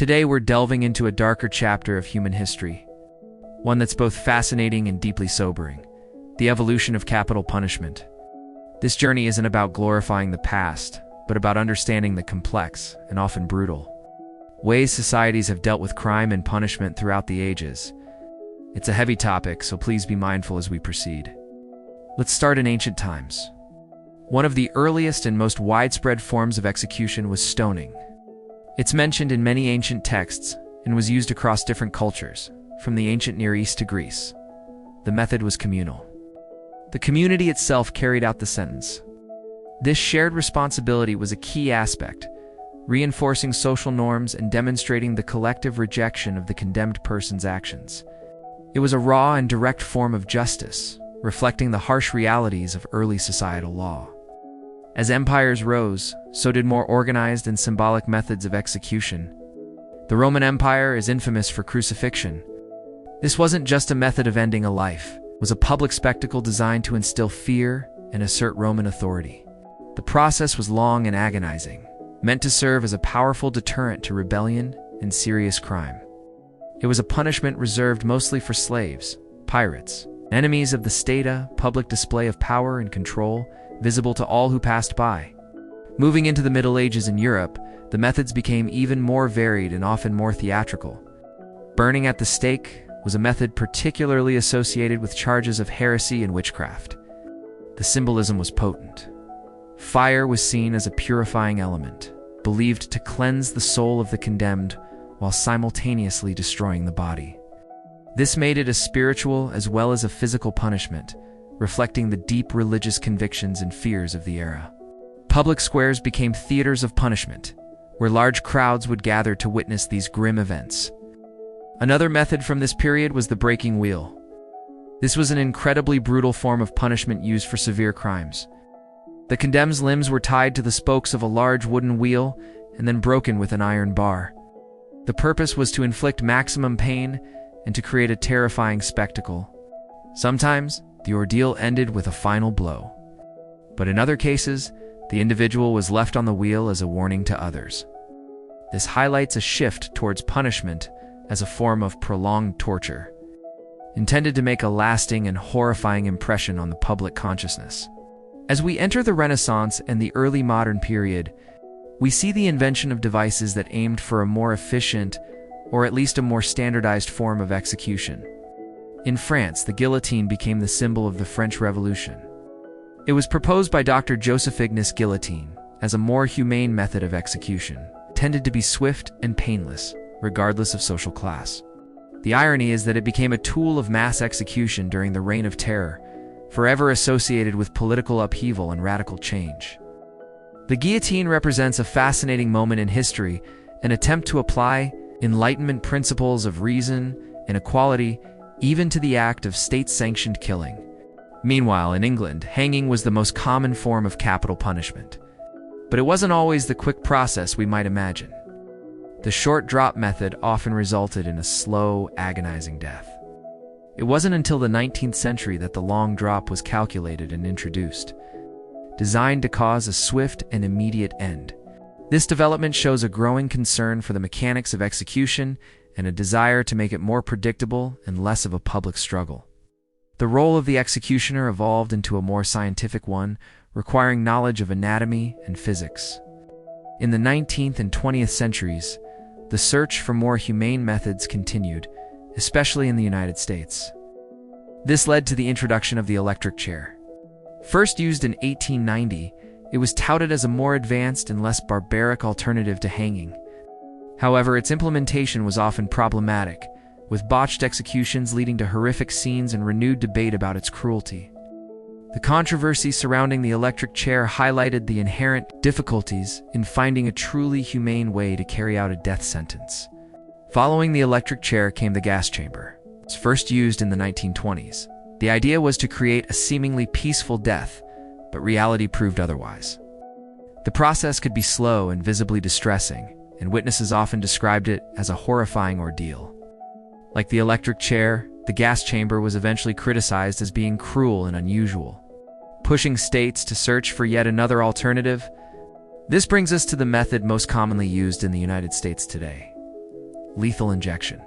Today we're delving into a darker chapter of human history, one that's both fascinating and deeply sobering: the evolution of capital punishment. This journey isn't about glorifying the past, but about understanding the complex, and often brutal, ways societies have dealt with crime and punishment throughout the ages. It's a heavy topic, so please be mindful as we proceed. Let's start in ancient times. One of the earliest and most widespread forms of execution was stoning. It's mentioned in many ancient texts and was used across different cultures, from the ancient Near East to Greece. The method was communal. The community itself carried out the sentence. This shared responsibility was a key aspect, reinforcing social norms and demonstrating the collective rejection of the condemned person's actions. It was a raw and direct form of justice, reflecting the harsh realities of early societal law. As empires rose, so did more organized and symbolic methods of execution. The Roman Empire is infamous for crucifixion. This wasn't just a method of ending a life, it was a public spectacle designed to instill fear and assert Roman authority. The process was long and agonizing, meant to serve as a powerful deterrent to rebellion and serious crime. It was a punishment reserved mostly for slaves, pirates, enemies of the state, a public display of power and control, visible to all who passed by. Moving into the Middle Ages in Europe, the methods became even more varied and often more theatrical. Burning at the stake was a method particularly associated with charges of heresy and witchcraft. The symbolism was potent. Fire was seen as a purifying element, believed to cleanse the soul of the condemned while simultaneously destroying the body. This made it a spiritual as well as a physical punishment, reflecting the deep religious convictions and fears of the era. Public squares became theaters of punishment, where large crowds would gather to witness these grim events. Another method from this period was the breaking wheel. This was an incredibly brutal form of punishment used for severe crimes. The condemned's limbs were tied to the spokes of a large wooden wheel and then broken with an iron bar. The purpose was to inflict maximum pain and to create a terrifying spectacle. Sometimes, the ordeal ended with a final blow. But in other cases, the individual was left on the wheel as a warning to others. This highlights a shift towards punishment as a form of prolonged torture, intended to make a lasting and horrifying impression on the public consciousness. As we enter the Renaissance and the early modern period, we see the invention of devices that aimed for a more efficient, or at least a more standardized form of execution. In France, the guillotine became the symbol of the French Revolution. It was proposed by Dr. Joseph Ignace Guillotine as a more humane method of execution, intended to be swift and painless, regardless of social class. The irony is that it became a tool of mass execution during the Reign of Terror, forever associated with political upheaval and radical change. The guillotine represents a fascinating moment in history, an attempt to apply Enlightenment principles of reason and equality even to the act of state-sanctioned killing. Meanwhile, in England, hanging was the most common form of capital punishment. But it wasn't always the quick process we might imagine. The short drop method often resulted in a slow, agonizing death. It wasn't until the 19th century that the long drop was calculated and introduced, designed to cause a swift and immediate end. This development shows a growing concern for the mechanics of execution and a desire to make it more predictable and less of a public struggle. The role of the executioner evolved into a more scientific one, requiring knowledge of anatomy and physics. In the 19th and 20th centuries, the search for more humane methods continued, especially in the United States. This led to the introduction of the electric chair. First used in 1890, it was touted as a more advanced and less barbaric alternative to hanging. However, its implementation was often problematic, with botched executions leading to horrific scenes and renewed debate about its cruelty. The controversy surrounding the electric chair highlighted the inherent difficulties in finding a truly humane way to carry out a death sentence. Following the electric chair came the gas chamber. It was first used in the 1920s. The idea was to create a seemingly peaceful death, but reality proved otherwise. The process could be slow and visibly distressing, and witnesses often described it as a horrifying ordeal. Like the electric chair, the gas chamber was eventually criticized as being cruel and unusual, pushing states to search for yet another alternative. This brings us to the method most commonly used in the United States today: lethal injection.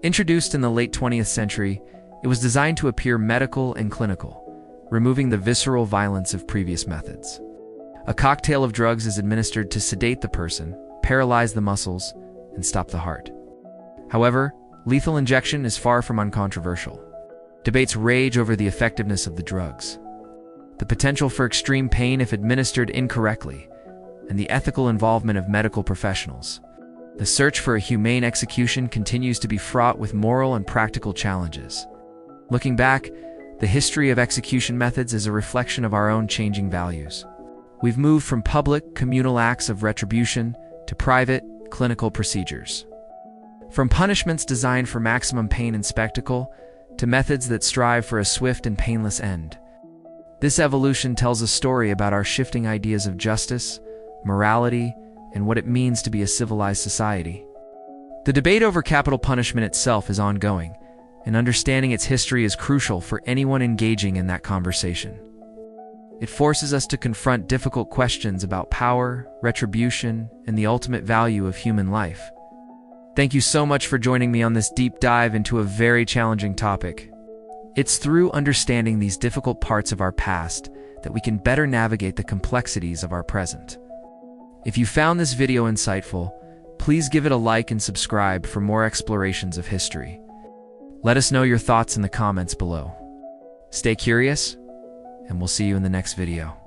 Introduced in the late 20th century, it was designed to appear medical and clinical, removing the visceral violence of previous methods. A cocktail of drugs is administered to sedate the person, paralyze the muscles, and stop the heart. However, lethal injection is far from uncontroversial. Debates rage over the effectiveness of the drugs, the potential for extreme pain if administered incorrectly, and the ethical involvement of medical professionals. The search for a humane execution continues to be fraught with moral and practical challenges. Looking back, the history of execution methods is a reflection of our own changing values. We've moved from public, communal acts of retribution to private, clinical procedures. From punishments designed for maximum pain and spectacle to methods that strive for a swift and painless end. This evolution tells a story about our shifting ideas of justice, morality, and what it means to be a civilized society. The debate over capital punishment itself is ongoing, and understanding its history is crucial for anyone engaging in that conversation. It forces us to confront difficult questions about power, retribution, and the ultimate value of human life. Thank you so much for joining me on this deep dive into a very challenging topic. It's through understanding these difficult parts of our past that we can better navigate the complexities of our present. If you found this video insightful, please give it a like and subscribe for more explorations of history. Let us know your thoughts in the comments below. Stay curious, and we'll see you in the next video.